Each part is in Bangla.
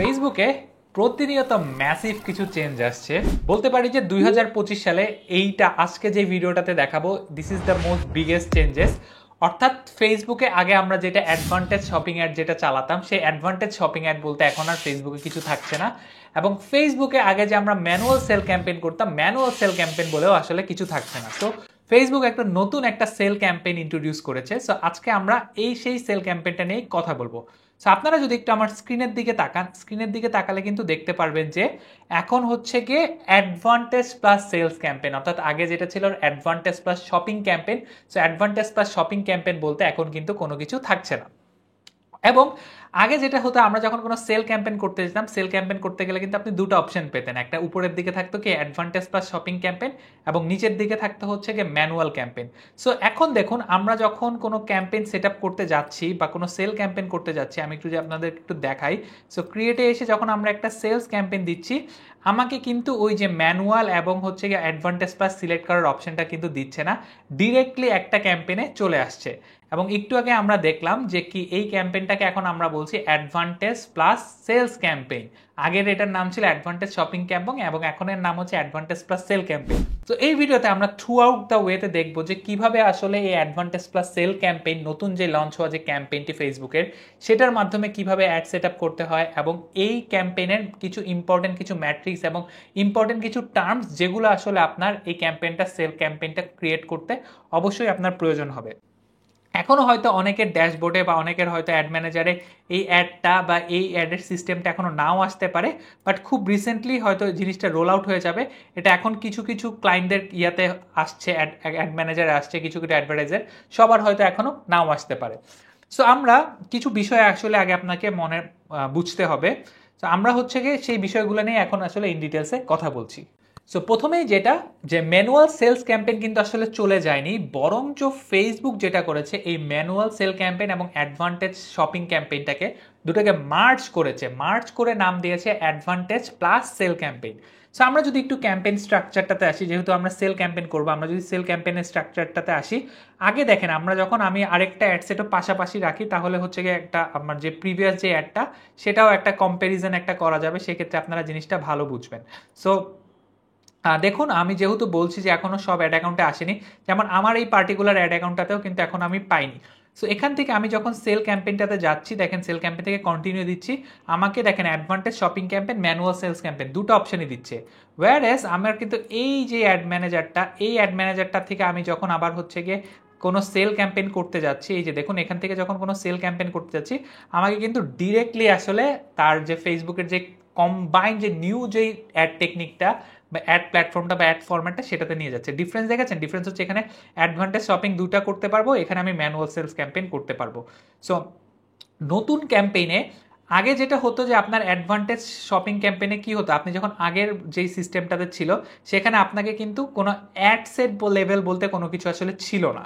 ফেসবুকে প্রতিনিয়ত ম্যাসিভ কিছু চেঞ্জ আসছে। বলতে পারি যে 2025 সালে এইটা আজকে যে ভিডিওটাতে দেখাবো, this is the most biggest changes. অর্থাৎ ফেসবুকে আগে আমরা যেটা অ্যাডভান্টেজ শপিং অ্যাড যেটা চালাতাম, সেই অ্যাডভান্টেজ শপিং অ্যাড বলতে এখন আর ফেসবুকে কিছু থাকছে না। এবং ফেসবুকে আগে যে আমরা ম্যানুয়াল সেল ক্যাম্পেইন করতাম, ম্যানুয়াল সেল ক্যাম্পেইন বলেও আসলে কিছু থাকছে না। তো ফেসবুক একটা নতুন একটা সেল ক্যাম্পেইন ইন্ট্রোডিউস করেছে। সো আজকে আমরা সেই সেল ক্যাম্পেইনটা নিয়ে কথা বলবো। সো আপনারা যদি একটু আমার স্ক্রিনের দিকে তাকান, স্ক্রিনের দিকে তাকালে কিন্তু দেখতে পারবেন যে এখন হচ্ছে গিয়ে অ্যাডভান্টেজ প্লাস সেলস ক্যাম্পেইন, অর্থাৎ আগে যেটা ছিল advantage plus shopping campaign. So advantage plus shopping campaign বলতে এখন কিন্তু কোনো কিছু থাকছে না। এবং আগে যেটা হতো, আমরা যখন কোনো সেল ক্যাম্পেইন করতে যেতাম, সেল ক্যাম্পেইন করতে গেলে কিন্তু আপনি দুটো অপশন পেতেন। একটা উপরের দিকে থাকতো কি অ্যাডভান্টেজ প্লাস শপিং ক্যাম্পেইন, এবং নিচের দিকে থাকতে হচ্ছে কি ম্যানুয়াল ক্যাম্পেইন। সো এখন দেখুন, আমরা যখন কোনো ক্যাম্পেইন সেট আপ করতে যাচ্ছি বা কোনো সেল ক্যাম্পেইন করতে যাচ্ছি, আমি একটু যে আপনাদের একটু দেখাই। সো ক্রিয়েটে এসে যখন আমরা একটা সেলস ক্যাম্পেইন দিচ্ছি, আমাকে কিন্তু ওই যে ম্যানুয়াল এবং হচ্ছে গিয়ে অ্যাডভান্টেজ প্লাস সিলেক্ট করার অপশনটা কিন্তু দিচ্ছে না, ডিরেক্টলি একটা ক্যাম্পেইনে চলে আসছে। এবং একটু আগে আমরা দেখলাম যে কি এই ক্যাম্পেইনটাকে এখন আমরা বলছি অ্যাডভান্টেজ প্লাস সেলস ক্যাম্পেইন। আগের এটার নাম ছিল অ্যাডভান্টেজ শপিং ক্যাম্পেইন এবং এখনের নাম হচ্ছে অ্যাডভান্টেজ প্লাস সেল ক্যাম্পেইন। তো এই ভিডিওতে আমরা থ্রু আউট দ্য ওয়েতে দেখবো যে কিভাবে আসলে এই অ্যাডভান্টেজ প্লাস সেল ক্যাম্পেইন, নতুন যে লঞ্চ হওয়া যে ক্যাম্পেইনটি ফেসবুকের, সেটার মাধ্যমে কিভাবে অ্যাড সেট আপ করতে হয়, এবং এই ক্যাম্পেইনের কিছু ইম্পর্টেন্ট কিছু ম্যাট্রিক্স এবং ইম্পর্টেন্ট কিছু টার্মস যেগুলো আসলে আপনার এই ক্যাম্পেইনটা, সেল ক্যাম্পেইনটা ক্রিয়েট করতে অবশ্যই আপনার প্রয়োজন হবে। এখনও হয়তো অনেকের ড্যাশবোর্ডে বা অনেকের হয়তো অ্যাড ম্যানেজারে এই অ্যাডটা বা এই অ্যাডের সিস্টেমটা এখনও নাও আসতে পারে, বাট খুব রিসেন্টলি হয়তো জিনিসটা রোল আউট হয়ে যাবে। এটা এখন কিছু কিছু ক্লায়েন্টদের ইয়াতে আসছে, অ্যাড ম্যানেজারে আসছে, কিছু কিছু অ্যাডভার্টাইজার, সবার হয়তো এখনও নাও আসতে পারে। সো আমরা কিছু বিষয় আসলে আগে আপনাকে মনে বুঝতে হবে। তো আমরা হচ্ছে গিয়ে সেই বিষয়গুলো নিয়ে এখন আসলে ইন ডিটেলসে কথা বলছি। সো প্রথমেই যেটা, যে ম্যানুয়াল সেলস ক্যাম্পেইন কিন্তু আসলে চলে যায়নি, বরঞ্চ ফেসবুক যেটা করেছে এই ম্যানুয়াল সেল ক্যাম্পেইন এবং অ্যাডভান্টেজ শপিং ক্যাম্পেইনটাকে দুটোকে মার্জ করেছে, মার্জ করে নাম দিয়েছে advantage plus sale campaign. So আমরা যদি একটু ক্যাম্পেইন স্ট্রাকচারটাতে আসি, যেহেতু আমরা সেল ক্যাম্পেইন করবো, আমরা যদি সেল ক্যাম্পেইনের স্ট্রাকচারটাতে আসি, আগে দেখেন আমরা যখন আমি আরেকটা অ্যাড সেটও পাশাপাশি রাখি, তাহলে হচ্ছে গিয়ে একটা আমার যে প্রিভিয়াস যে অ্যাডটা, সেটাও একটা কম্প্যারিজন একটা করা যাবে, সেক্ষেত্রে আপনারা জিনিসটা ভালো বুঝবেন। সো দেখুন, আমি যেহেতু বলছি যে এখনও সব অ্যাড অ্যাকাউন্টে আসেনি, যেমন আমার এই পার্টিকুলার অ্যাড অ্যাকাউন্টটাতেও কিন্তু এখন আমি পাইনি। সো এখান থেকে আমি যখন সেল ক্যাম্পেইনটাতে যাচ্ছি, দেখেন সেল ক্যাম্পেইন থেকে কন্টিনিউ দিচ্ছি, আমাকে দেখেন advantage shopping campaign, manual sales campaign দুটো অপশনই দিচ্ছে। ওয়্যারএজ আমার কিন্তু এই যে অ্যাড ম্যানেজারটা, এই অ্যাড ম্যানেজারটা থেকে আমি যখন আবার হচ্ছে গিয়ে কোনো সেল ক্যাম্পেইন করতে যাচ্ছি, এই যে দেখুন এখান থেকে যখন কোনো সেল ক্যাম্পেইন করতে যাচ্ছি, আমাকে কিন্তু ডিরেক্টলি আসলে তার যে ফেসবুকের যে কম্বাইন যে নিউ যেই অ্যাড টেকনিকটা বা অ্যাড প্ল্যাটফর্মটা বা অ্যাড ফরম্যাটটা, সেটাতে নিয়ে যাচ্ছে। ডিফারেন্স দেখেছেন? ডিফারেন্স হচ্ছে এখানে অ্যাডভান্টেজ শপিং দুটা করতে পারবো, এখানে আমি ম্যানুয়াল সেলস ক্যাম্পেইন করতে পারবো। সো নতুন ক্যাম্পেইনে আগে যেটা হতো যে আপনার অ্যাডভান্টেজ শপিং ক্যাম্পেইনে কি হতো, আপনি যখন আগের যেই সিস্টেমটাতে ছিল, সেখানে আপনাকে কিন্তু কোনো অ্যাড সেট লেভেল বলতে কোনো কিছু আসলে ছিল না।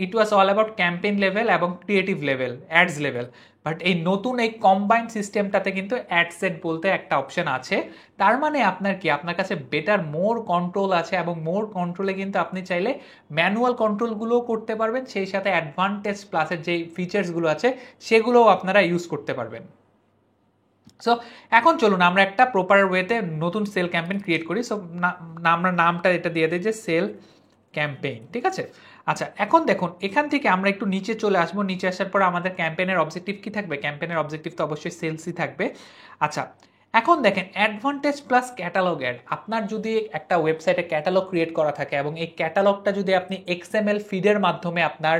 It was all about campaign level এবং creative level, ads level. But এই নতুন এই কম্বাইন্ড সিস্টেমটাতে কিন্তু অ্যাড সেট বলতে একটা অপশন আছে। তার মানে আপনার কি, আপনার কাছে বেটার মোর কন্ট্রোল আছে, এবং মোর কন্ট্রোলে কিন্তু আপনি চাইলে ম্যানুয়াল কন্ট্রোলগুলোও করতে পারবেন, সেই সাথে অ্যাডভান্টেজ প্লাসের যে ফিচার্সগুলো আছে সেগুলোও আপনারা ইউজ করতে পারবেন। সো এখন চলুন আমরা একটা প্রপার ওয়েতে নতুন সেল ক্যাম্পেইন ক্রিয়েট করি। সো আমরা নামটা এটা দিয়ে দিই যে সেল ক্যাম্পেইন, ঠিক আছে? আচ্ছা, এখন দেখুন এখান থেকে আমরা একটু নিচে চলে আসবো। নিচে আসার পর আমাদের ক্যাম্পেইনের অবজেক্টিভ কি থাকবে? ক্যাম্পেইনের অবজেক্টিভ তো অবশ্যই সেলসই থাকবে। আচ্ছা, এখন দেখেন অ্যাডভান্টেজ প্লাস ক্যাটালগ অ্যাড। আপনার যদি একটা ওয়েবসাইটে ক্যাটালগ ক্রিয়েট করা থাকে এবং এই ক্যাটালগটা যদি আপনি এক্সএমএল ফিডের মাধ্যমে আপনার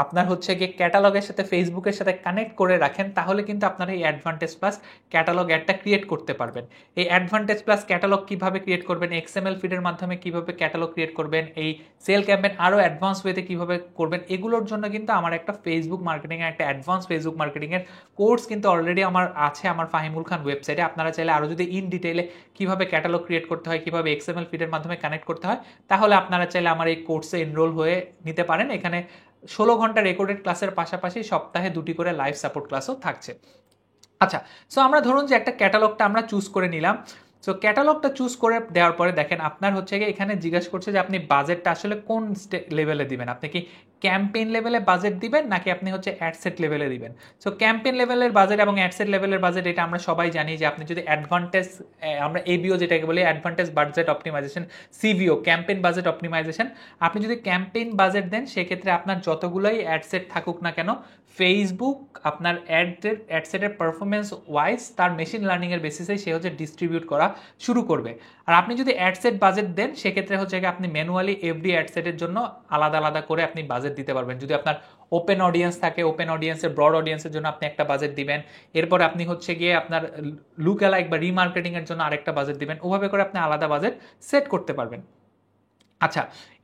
আপনার হচ্ছে গিয়ে ক্যাটালগের সাথে ফেসবুকের সাথে কানেক্ট করে রাখেন, তাহলে কিন্তু আপনারা এই অ্যাডভান্টেজ প্লাস ক্যাটালগ অ্যাডটা ক্রিয়েট করতে পারবেন। এই অ্যাডভান্টেজ প্লাস ক্যাটালগ কিভাবে ক্রিয়েট করবেন, এক্সএমএল ফিডের মাধ্যমে কিভাবে ক্যাটালগ ক্রিয়েট করবেন, এই সেল ক্যাম্পেইন আরও অ্যাডভান্স ওয়েতে কিভাবে করবেন, এগুলোর জন্য কিন্তু আমার একটা ফেসবুক মার্কেটিংয়ের একটা অ্যাডভান্স ফেসবুক মার্কেটিংয়ের কোর্স কিন্তু অলরেডি আমার আছে আমার ফাহিমুল খান ওয়েবসাইটে। আপনারা চাইলে আরও যদি ইন ডিটেইলে কিভাবে ক্যাটালগ ক্রিয়েট করতে হয়, কিভাবে এক্সএমএল ফিডের মাধ্যমে কানেক্ট করতে হয়, তাহলে আপনারা চাইলে আমার এই কোর্সে এনরোল হয়ে নিতে পারেন। এখানে 16 ঘন্টা রেকর্ডেড ক্লাসের পাশাপাশি সপ্তাহে 2টি করে লাইভ সাপোর্ট ক্লাসও থাকছে। আচ্ছা, সো আমরা ধরুন যে একটা ক্যাটালগটা আমরা চুজ করে নিলাম। সো ক্যাটালগটা চুজ করে দেওয়ার পরে দেখেন আপনার হচ্ছে গিয়ে এখানে জিজ্ঞাসা করছে যে আপনি বাজেটটা আসলে কোন লেভেলে দিবেন। আপনি কি ক্যাম্পেইন লেভেলে বাজেট দিবেন নাকি আপনি হচ্ছে অ্যাডসেট লেভেলে দিবেন। সো ক্যাম্পেইন লেভেলের বাজেট এবং অ্যাডসেট লেভেলের বাজেট এটা আমরা সবাই জানি যে আপনি যদি অ্যাডভান্টেজ, আমরা এবিও যেটাকে বলি advantage budget optimisation, সিভিও campaign budget optimisation, আপনি যদি ক্যাম্পেইন বাজেট দেন সেক্ষেত্রে আপনার যতগুলোই অ্যাডসেট থাকুক না কেন ফেসবুক আপনার অ্যাডসেটের পারফরমেন্স ওয়াইজ তার মেশিন লার্নিংয়ের বেসিসে সে হচ্ছে ডিস্ট্রিবিউট করা শুরু করবে। আর আপনি যদি অ্যাডসেট বাজেট দেন সেক্ষেত্রে হচ্ছে আপনি ম্যানুয়ালি এভরি অ্যাডসেটের জন্য আলাদা আলাদা করে আপনি বাজেট দিতে পারবেন। যদি আপনার ওপেন অডিয়েন্স থাকে, ওপেন অডিয়েন্সের ব্রড অডিয়েন্সের জন্য আপনি একটা বাজেট দিবেন, এরপর আপনি হচ্ছে গিয়ে আপনার লুক অ্যালাইক বা রিমার্কেটিং এর জন্য আরেকটা বাজেট দিবেন, ওভাবে করে আপনি আলাদা বাজেট সেট করতে পারবেন। আচ্ছা,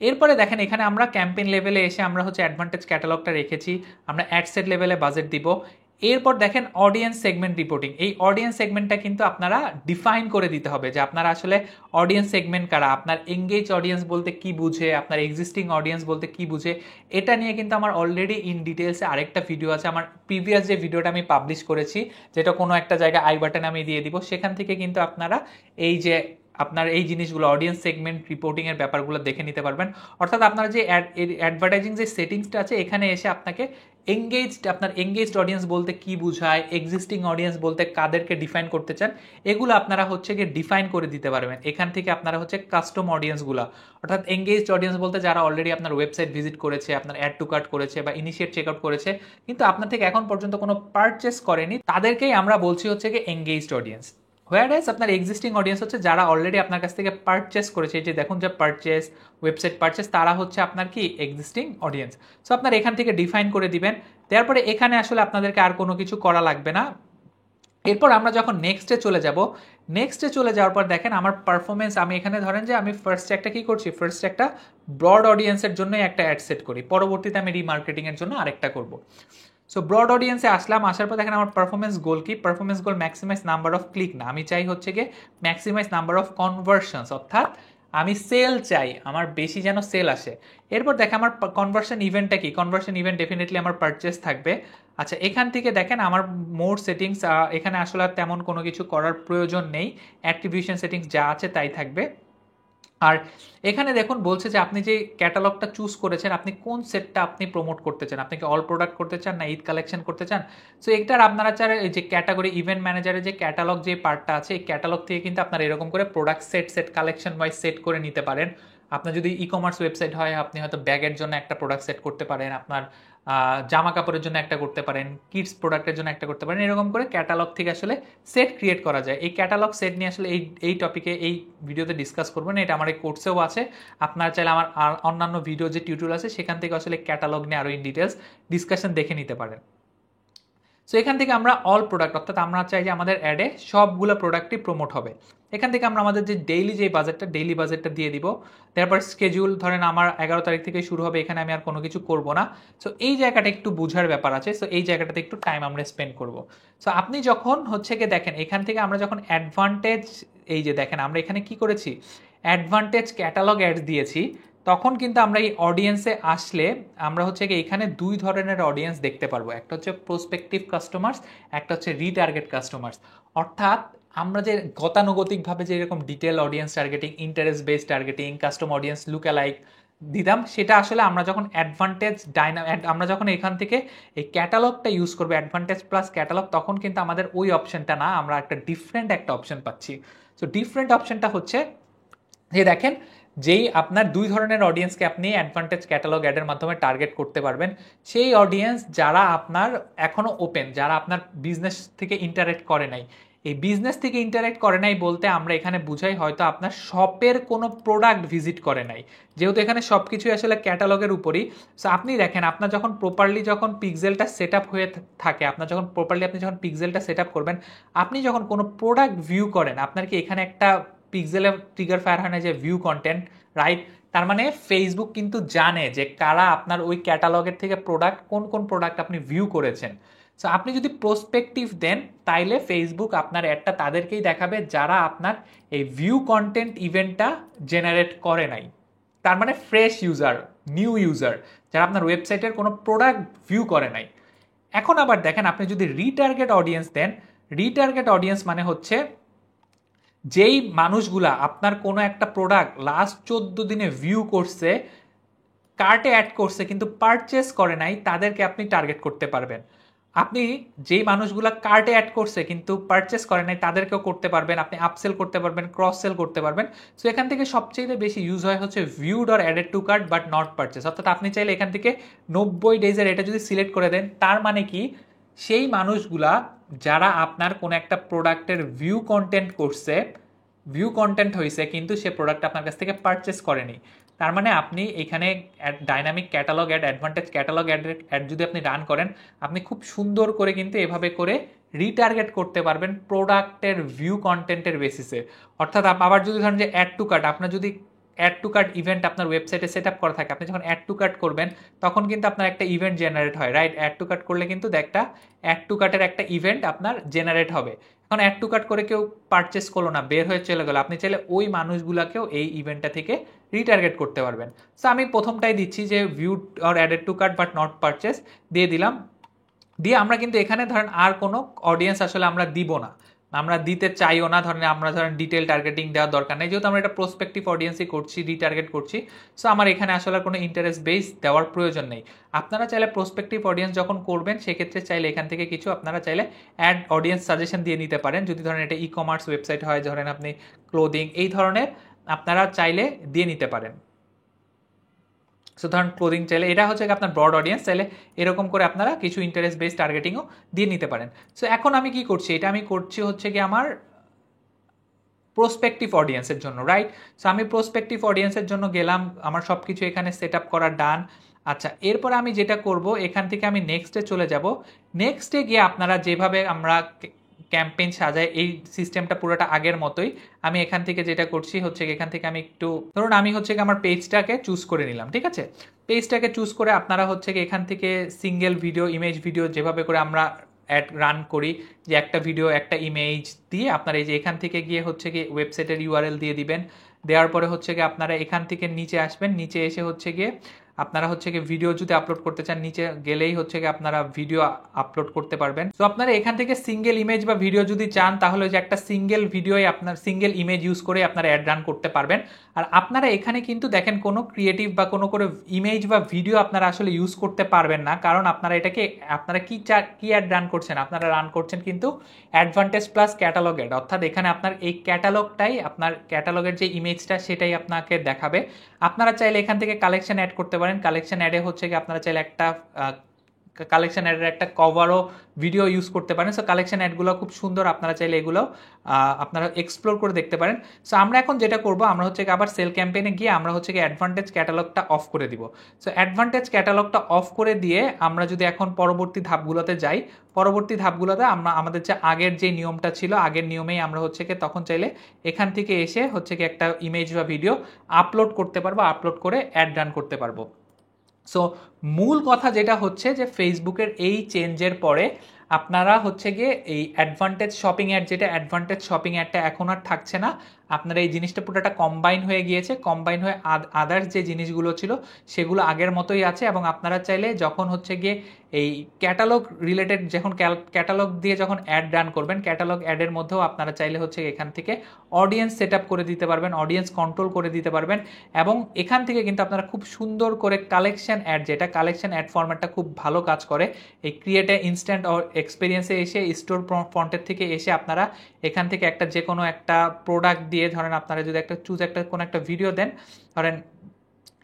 এরপরে দেখেন এখানে আমরা ক্যাম্পেইন লেভেলে এসে আমরা হচ্ছে অ্যাডভান্টেজ ক্যাটালগটা রেখেছি, আমরা অ্যাডসেট লেভেলে বাজেট দিব। এরপর দেখেন অডিয়েন্স সেগমেন্ট রিপোর্টিং, এই অডিয়েন্স সেগমেন্টটা কিন্তু আপনারা ডিফাইন করে দিতে হবে যে আপনারা আসলে অডিয়েন্স সেগমেন্ট কারা, আপনার এঙ্গেজ অডিয়েন্স বলতে কি বুঝে, আপনার এক্সিস্টিং অডিয়েন্স বলতে কি বুঝে, এটা নিয়ে কিন্তু আমার অলরেডি ইন ডিটেলসে আরেকটা ভিডিও আছে। আমার প্রিভিয়াস যে ভিডিওটা আমি পাবলিশ করেছি, যেটা কোনো একটা জায়গায় আই বাটনে আমি দিয়ে দিব, সেখান থেকে কিন্তু আপনারা এই যে আপনার এই জিনিসগুলো অডিয়েন্স সেগমেন্ট রিপোর্টিংয়ের ব্যাপারগুলো দেখে নিতে পারবেন। অর্থাৎ আপনার যে অ্যাডভার্টাইজিং যে সেটিংসটা আছে এখানে এসে আপনাকে আপনার এঙ্গেজড অডিয়েন্স বলতে কি বোঝায়, এক্সিস্টিং অডিয়েন্স বলতে কাদেরকে ডিফাইন করতে চান, এগুলো আপনারা হচ্ছে গিয়ে ডিফাইন করে দিতে পারবেন। এখান থেকে আপনারা হচ্ছে কাস্টম অডিয়েন্সগুলো, অর্থাৎ এঙ্গেজড অডিয়েন্স বলতে যারা অলরেডি আপনার ওয়েবসাইট ভিজিট করেছে, আপনার অ্যাড টু কার্ট করেছে বা ইনিশিয়েট চেক আউট করেছে কিন্তু আপনার থেকে এখন পর্যন্ত কোনো পারচেস করেনি, তাদেরকেই আমরা বলছি হচ্ছে গিয়ে এঙ্গেজড অডিয়েন্স। হোয়ারএজ আপনার এক্সিস্টিং অডিয়েন্স হচ্ছে যারা অলরেডি আপনার কাছ থেকে পারচেস করেছে, এই যে দেখুন যে পারচেস, ওয়েবসাইট পারচেস, তারা হচ্ছে আপনার কি এক্সিস্টিং অডিয়েন্স। সো আপনার এখান থেকে ডিফাইন করে দিবেন। তারপরে এখানে আসলে আপনাদেরকে আর কোনো কিছু করা লাগবে না। এরপর আমরা যখন নেক্সটে চলে যাব, নেক্সটে চলে যাওয়ার পর দেখেন আমার পারফরমেন্স, আমি এখানে ধরেন যে আমি ফার্স্টে একটা কি করছি, ফার্স্টে একটা ব্রড অডিয়েন্সের জন্যই একটা অ্যাড সেট করি, পরবর্তীতে আমি রিমার্কেটিংয়ের জন্য আরেকটা করব। সো ব্রড অডিয়েন্সে আসলাম, আসার পর দেখেন আমার পারফরমেন্স গোল কি, performance goal maximize number of click না, আমি চাই হচ্ছে গিয়ে ম্যাক্সিমাইজ নাম্বার অফ কনভার্সনস, অর্থাৎ আমি সেল চাই, আমার বেশি যেন সেল আসে। এরপর দেখে আমার কনভার্সন ইভেন্টটা কি, কনভার্সন ইভেন্ট ডেফিনেটলি আমার পারচেস থাকবে। আচ্ছা, এখান থেকে দেখেন আমার মোর সেটিংস, এখানে আসলে তেমন কোনো কিছু করার প্রয়োজন নেই, অ্যাট্রিবিউশন সেটিংস যা আছে তাই থাকবে। আর এখানে দেখুন বলছে যে আপনি যে ক্যাটালগটা চুজ করেছেন, আপনি কোন সেটটা আপনি প্রমোট করতে চান, আপনি কি অল প্রোডাক্ট করতে চান না ঈদ কালেকশন করতে চান। সো এটার আপনারা চান এই যে ক্যাটাগরি ইভেন্ট ম্যানেজারের যে ক্যাটালগ যে পার্টটা আছে, এই ক্যাটালগ থেকে কিন্তু আপনারা এরকম করে product set collection wise set করে নিতে পারেন। আপনার যদি ই কমার্স ওয়েবসাইট হয় আপনি হয়তো ব্যাগের জন্য একটা প্রোডাক্ট সেট করতে পারেন, আপনার জামা কাপড়ের জন্য একটা করতে পারেন, কিডস প্রোডাক্টের জন্য একটা করতে পারেন, এরকম করে ক্যাটালগ থেকে আসলে সেট ক্রিয়েট করা যায়। এই ক্যাটালগ সেট নিয়ে আসলে এই টপিকে এই ভিডিওতে ডিসকাস করবো না, এটা আমার এই কোর্সেও আছে, আপনারা চাইলে আমার অন্যান্য ভিডিও যে টিউটোরিয়াল আছে সেখান থেকে আসলে ক্যাটালগ নিয়ে আরও ইন ডিটেলস ডিসকাশন দেখে নিতে পারেন। সো এখান থেকে আমরা অল প্রোডাক্ট, অর্থাৎ আমরা চাই যে আমাদের অ্যাডে সবগুলো প্রোডাক্টই প্রমোট হবে। এখান থেকে আমরা আমাদের যে ডেইলি যে বাজেটটা, ডেইলি বাজেটটা দিয়ে দিব। তারপর স্কেডিউল ধরেন আমার 11 তারিখ থেকে শুরু হবে, এখানে আমি আর কোনো কিছু করব না। সো এই জায়গাটা একটু বোঝার ব্যাপার আছে, সো এই জায়গাটাতে একটু টাইম আমরা স্পেন্ড করব। সো আপনি যখন হচ্ছে গিয়ে দেখেন এখান থেকে আমরা যখন অ্যাডভান্টেজ, এই যে দেখেন আমরা এখানে কি করেছি, অ্যাডভান্টেজ ক্যাটালগ অ্যাড দিয়েছি, তখন কিন্তু আমরা এই অডিয়েন্সে আসলে আমরা হচ্ছে কি এখানে দুই ধরনের অডিয়েন্স দেখতে পারবো, একটা হচ্ছে প্রসপেক্টিভ কাস্টমার্স, একটা হচ্ছে রিটার্গেট কাস্টমার্স। অর্থাৎ আমরা যে গতানুগতিকভাবে যে এরকম detail audience targeting, interest based targeting, custom audience look alike দিতাম, সেটা আসলে আমরা যখন অ্যাডভান্টেজ আমরা যখন এখান থেকে এই ক্যাটালগটা ইউজ করবো, অ্যাডভান্টেজ প্লাস ক্যাটালগ, তখন কিন্তু আমাদের ওই অপশনটা না, আমরা একটা ডিফারেন্ট একটা অপশন পাচ্ছি। সো ডিফারেন্ট অপশনটা হচ্ছে যে দেখেন, যেই আপনার দুই ধরনের অডিয়েন্সকে আপনি অ্যাডভান্টেজ ক্যাটালগ অ্যাডের মাধ্যমে টার্গেট করতে পারবেন, সেই অডিয়েন্স যারা আপনার এখনো ওপেন, যারা আপনার বিজনেস থেকে ইন্টারেক্ট করে নাই। এই বিজনেস থেকে ইন্টারেক্ট করে নাই বলতে আমরা এখানে বুঝাই হয়তো আপনার শপের কোনো প্রোডাক্ট ভিজিট করে নাই, যেহেতু এখানে সব কিছুই আসলে ক্যাটালগের উপরই। সো আপনি দেখেন আপনার যখন প্রপারলি যখন পিক্সেলটা সেট আপ হয়ে থাকে, আপনার যখন প্রপারলি আপনি যখন পিক্সেলটা সেট আপ করবেন, আপনি যখন কোনো প্রোডাক্ট ভিউ করেন, আপনার কি এখানে একটা পিক্সেলে ট্রিগার ফায়ার হয় না যে ভিউ কন্টেন্ট, রাইট? তার মানে ফেসবুক কিন্তু জানে যে কারা আপনার ওই ক্যাটালগের থেকে প্রোডাক্ট, কোন কোন প্রোডাক্ট আপনি ভিউ করেছেন। সো আপনি যদি প্রসপেক্টিভ দেন তাইলে ফেসবুক আপনার অ্যাডটা তাদেরকেই দেখাবে যারা আপনার এই ভিউ কন্টেন্ট ইভেন্টটা জেনারেট করে নাই। তার মানে ফ্রেশ ইউজার, নিউ ইউজার, যারা আপনার ওয়েবসাইটের কোনো প্রোডাক্ট ভিউ করে নাই। এখন আবার দেখেন আপনি যদি রিটার্গেট অডিয়েন্স দেন, রিটার্গেট অডিয়েন্স মানে হচ্ছে যেই মানুষগুলা আপনার কোনো একটা প্রোডাক্ট লাস্ট 14 দিনে ভিউ করছে, কার্টে অ্যাড করছে কিন্তু পারচেস করে নাই তাদেরকে আপনি টার্গেট করতে পারবেন। আপনি যেই মানুষগুলো কার্টে অ্যাড করছে কিন্তু পারচেস করে নাই তাদেরকেও করতে পারবেন, আপনি আপসেল করতে পারবেন, ক্রস সেল করতে পারবেন। সো এখান থেকে সবচেয়ে বেশি ইউজ হয় হচ্ছে viewed or added to cart but not purchase. অর্থাৎ আপনি চাইলে এখান থেকে 90 ডেজের এটা যদি সিলেক্ট করে দেন, তার মানে কি সেই মানুষগুলা যারা আপনার কোনো একটা প্রোডাক্টের ভিউ কন্টেন্ট করছে, ভিউ কন্টেন্ট হয়েছে কিন্তু সে প্রোডাক্ট আপনার কাছ থেকে পারচেস করেনি, তার মানে আপনি এখানে dynamic catalog ad, advantage catalog ad যদি আপনি রান করেন, আপনি খুব সুন্দর করে কিন্তু এভাবে করে রিটার্গেট করতে পারবেন প্রোডাক্টের ভিউ কন্টেন্টের বেসিসে। অর্থাৎ আবার যদি ধরেন যে অ্যাড টু কার্ট, আপনার যদি অ্যাড টু কার্ট ইভেন্ট আপনার ওয়েবসাইটে সেট আপ করা থাকে, আপনি যখন অ্যাড টু কার্ট করবেন তখন কিন্তু আপনার একটা ইভেন্ট জেনারেট হয়, রাইট? অ্যাড টু কার্ট করলে কিন্তু একটা অ্যাড টু কার্টের একটা ইভেন্ট আপনার জেনারেট হবে। এখন অ্যাড টু কার্ট করে কেউ পারচেস করলো না, বের হয়ে চলে গেল, আপনি চাইলে ওই মানুষগুলোকেও এই ইভেন্টটা থেকে রিটার্গেট করতে পারবেন। সো আমি প্রথমটাই দিচ্ছি যে viewed or added to cart but not purchase দিয়ে দিলাম। দিয়ে আমরা কিন্তু এখানে ধরেন আর কোনো অডিয়েন্স আসলে আমরা দিব না, আমরা দিতে চাইও না। আমরা ধরেন ডিটেল টার্গেটিং দেওয়ার দরকার নেই, যেহেতু আমরা এটা প্রসপেক্টিভ অডিয়েন্সই করছি, রিটার্গেট করছি। সো আমার এখানে আসলে কোনো ইন্টারেস্ট বেস দেওয়ার প্রয়োজন নেই। আপনারা চাইলে প্রসপেক্টিভ অডিয়েন্স যখন করবেন সেক্ষেত্রে চাইলে এখান থেকে কিছু আপনারা চাইলে অ্যাড অডিয়েন্স সাজেশন দিয়ে নিতে পারেন। যদি ধরেন এটা ই কমার্স ওয়েবসাইট হয়, ধরেন আপনি ক্লোদিং, এই ধরনের আপনারা চাইলে দিয়ে নিতে পারেন। সো ধরেন ক্লোদিং চাইলে, এটা হচ্ছে আপনার ব্রড অডিয়েন্স, চাইলে এরকম করে আপনারা কিছু ইন্টারেস্ট বেসড টার্গেটিংও দিয়ে নিতে পারেন। সো এখন আমি কি করছি, এটা আমি করছি হচ্ছে কি আমার প্রসপেক্টিভ অডিয়েন্সের জন্য, রাইট? সো আমি প্রসপেক্টিভ অডিয়েন্সের জন্য গেলাম, আমার সব কিছু এখানে সেট আপ করা ডান। আচ্ছা, এরপরে আমি যেটা করব, এখান থেকে আমি নেক্সটে চলে যাব। নেক্সটে গিয়ে আপনারা যেভাবে আমরা ক্যাম্পেইন সাজাই এই সিস্টেমটা পুরোটা আগের মতোই। আমি এখান থেকে যেটা করছি হচ্ছে এখান থেকে আমি একটু ধরুন আমি হচ্ছে আমার পেজটাকে চুজ করে নিলাম, ঠিক আছে? পেজটাকে চুজ করে আপনারা হচ্ছে এখান থেকে সিঙ্গেল ভিডিও, ইমেজ ভিডিও, যেভাবে করে আমরা অ্যাড রান করি, যে একটা ভিডিও একটা ইমেজ দিয়ে আপনারা এই যে এখান থেকে গিয়ে হচ্ছে গিয়ে ওয়েবসাইটের ইউআরএল দিয়ে দিবেন। দেওয়ার পরে হচ্ছে গিয়ে আপনারা এখান থেকে নিচে আসবেন, নিচে এসে হচ্ছে গিয়ে আপনারা হচ্ছে গিয়ে ভিডিও যদি আপলোড করতে চান, নিচে গেলেই হচ্ছে গিয়ে আপনারা ভিডিও আপলোড করতে পারবেন। তো আপনারা এখান থেকে সিঙ্গেল ইমেজ বা ভিডিও যদি চান, তাহলে যে একটা সিঙ্গেল ভিডিওই আপনার সিঙ্গেল ইমেজ ইউজ করে আপনারা অ্যাড রান করতে পারবেন। আর আপনারা এখানে কিন্তু দেখেন কোনো ক্রিয়েটিভ বা কোনো করে ইমেজ বা ভিডিও আপনারা আসলে ইউজ করতে পারবেন না, কারণ আপনারা এটাকে আপনারা কি অ্যাড রান করছেন, আপনারা রান করছেন কিন্তু অ্যাডভান্টেজ প্লাস ক্যাটালগ অ্যাড। অর্থাৎ এখানে আপনার এই ক্যাটালগটাই, আপনার ক্যাটালগের যে ইমেজটা সেটাই আপনাকে দেখাবে। আপনারা চাইলে এখান থেকে কালেকশন অ্যাড করতে পারেন। কালেকশন অ্যাডে হচ্ছে কি আপনারা চাইলে একটা কালেকশন অ্যাডের একটা কভারও ভিডিও ইউজ করতে পারেন। সো কালেকশন অ্যাডগুলো খুব সুন্দর, আপনারা চাইলে এগুলো আপনারা এক্সপ্লোর করে দেখতে পারেন। সো আমরা এখন যেটা করব, আমরা হচ্ছে আবার সেল ক্যাম্পেইনে গিয়ে আমরা হচ্ছে অ্যাডভান্টেজ ক্যাটালগটা অফ করে দিব। সো অ্যাডভান্টেজ ক্যাটালগটা অফ করে দিয়ে আমরা যদি এখন পরবর্তী ধাপগুলোতে যাই, পরবর্তী ধাপগুলোতে আমরা আমাদের যে আগের যে নিয়মটা ছিল, আগের নিয়মেই আমরা হচ্ছে তখন চাইলে এখান থেকে এসে হচ্ছে একটা ইমেজ বা ভিডিও আপলোড করতে পারবো, আপলোড করে অ্যাড রান করতে পারবো। সো মূল কথা যেটা হচ্ছে যে ফেসবুকের এই চেঞ্জের পরে আপনারা হচ্ছে গিয়ে এই অ্যাডভান্টেজ শপিং অ্যাড, যেটা অ্যাডভান্টেজ শপিং অ্যাডটা এখন আর থাকছে না। আপনারা এই জিনিসটা পুরোটা কম্বাইন হয়ে গিয়েছে, কম্বাইন হয়ে আদার্স যে জিনিসগুলো ছিল সেগুলো আগের মতোই আছে। এবং আপনারা চাইলে যখন হচ্ছে গিয়ে এই ক্যাটালগ রিলেটেড, যখন ক্যাটালগ দিয়ে যখন অ্যাড রান করবেন, ক্যাটালগ অ্যাডের মধ্যেও আপনারা চাইলে হচ্ছে এখান থেকে অডিয়েন্স সেট আপ করে দিতে পারবেন, অডিয়েন্স কন্ট্রোল করে দিতে পারবেন। এবং এখান থেকে কিন্তু আপনারা খুব সুন্দর করে কালেকশন অ্যাড, যেটা কালেকশন অ্যাড ফরম্যাটটা খুব ভালো কাজ করে, এই ক্রিয়েট এ ইনস্ট্যান্ট এক্সপিরিয়েন্সে এসে স্টোর ফ্রন্টের থেকে এসে আপনারা এখান থেকে একটা যে কোনো একটা প্রোডাক্ট দিয়ে, ধরেন আপনারা যদি একটা কোনো একটা ভিডিও দেন, ধরেন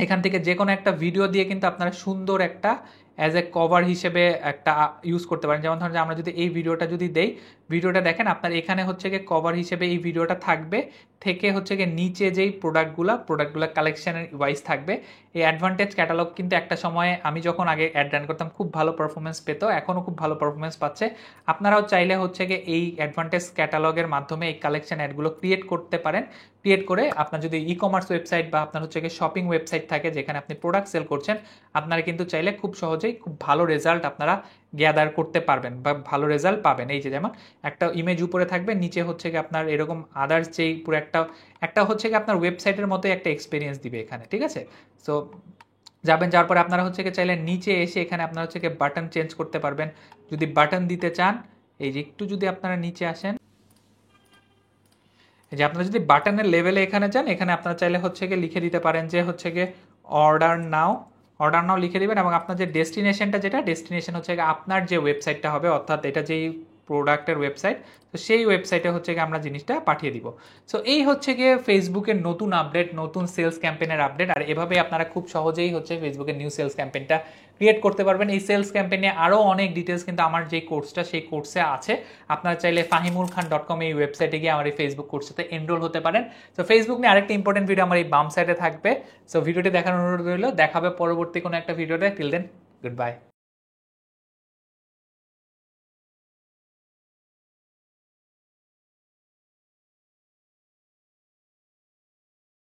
এখান থেকে যে কোনো একটা ভিডিও দিয়ে কিন্তু আপনারা সুন্দর একটা অ্যাজ এ কভার হিসেবে একটা ইউজ করতে পারেন। যেমন ধরেন আমরা যদি এই ভিডিওটা যদি দেই, ভিডিওটা দেখেন আপনার এখানে হচ্ছে গিয়ে কভার হিসেবে এই ভিডিওটা থাকবে, থেকে হচ্ছে গিয়ে নিচে যেই প্রোডাক্টগুলো কালেকশনের ওয়াইজ থাকবে। এই অ্যাডভান্টেজ ক্যাটালগ কিন্তু একটা সময়ে আমি যখন আগে অ্যাড রান করতাম খুব ভালো পারফরমেন্স পেতো, এখনও খুব ভালো পারফরমেন্স পাচ্ছে। আপনারাও চাইলে হচ্ছে গিয়ে এই অ্যাডভান্টেজ ক্যাটালগের মাধ্যমে এই কালেকশন অ্যাডগুলো ক্রিয়েট করতে পারেন। ক্রিয়েট করে আপনার যদি ই কমার্স ওয়েবসাইট বা আপনার হচ্ছে গিয়ে শপিং ওয়েবসাইট থাকে যেখানে আপনি প্রোডাক্ট সেল করছেন, আপনারা কিন্তু চাইলে খুব সহজেই খুব ভালো রেজাল্ট আপনারা গ্যাদার করতে পারবেন বা ভালো রেজাল্ট পাবেন। এই যে যেমন একটা ইমেজ উপরে থাকবে, নিচে হচ্ছে গিয়ে আপনার এরকম আদার্স যেই পুরো একটা হচ্ছে গিয়ে আপনার ওয়েবসাইটের মতো একটা এক্সপিরিয়েন্স দিবে এখানে, ঠিক আছে? সো যাওয়ার পরে আপনারা হচ্ছে গিয়ে চাইলে নিচে এসে এখানে আপনারা হচ্ছে গিয়ে বাটন চেঞ্জ করতে পারবেন। যদি বাটন দিতে চান, এই যে একটু যদি আপনারা নিচে আসেন, যে আপনারা যদি বাটনের লেভেলে এখানে যান, এখানে আপনারা চাইলে হচ্ছে গিয়ে লিখে দিতে পারেন যে হচ্ছে গিয়ে অর্ডার নাও, অর্ডার নাও লিখে দিবেন এবং আপনার যে ডেস্টিনেশনটা যেটা ডেস্টিনেশন হচ্ছে আপনার যে ওয়েবসাইটটা হবে, অর্থাৎ এটা যেই প্রোডাক্টের ওয়েবসাইট, তো সেই ওয়েবসাইটে হচ্ছে গিয়ে আমরা জিনিসটা পাঠিয়ে দিব। সো এই হচ্ছে গিয়ে ফেসবুকের নতুন আপডেট, নতুন সেলস ক্যাম্পেইনের আপডেট। আর এভাবেই আপনারা খুব সহজেই হচ্ছে ফেসবুকের নিউ সেলস ক্যাম্পেইনটা ক্রিয়েট করতে পারবেন। এই সেলস ক্যাম্পেইনে আরও অনেক ডিটেলস কিন্তু আমার যে কোর্সটা সেই কোর্সে আছে। আপনারা চাইলে fahimulkhan.com এই ওয়েবসাইটে গিয়ে আমার এই ফেসবুক কোর্সটাতে এনরোল হতে পারেন। সো ফেসবুক নিয়ে আরেকটা ইম্পর্টেন্ট ভিডিও আমার এই বাম সাইডে থাকবে। সো ভিডিওটি দেখার অনুরোধ রইল, দেখাবে পরবর্তী কোনো একটা ভিডিওতে। Till then, good by.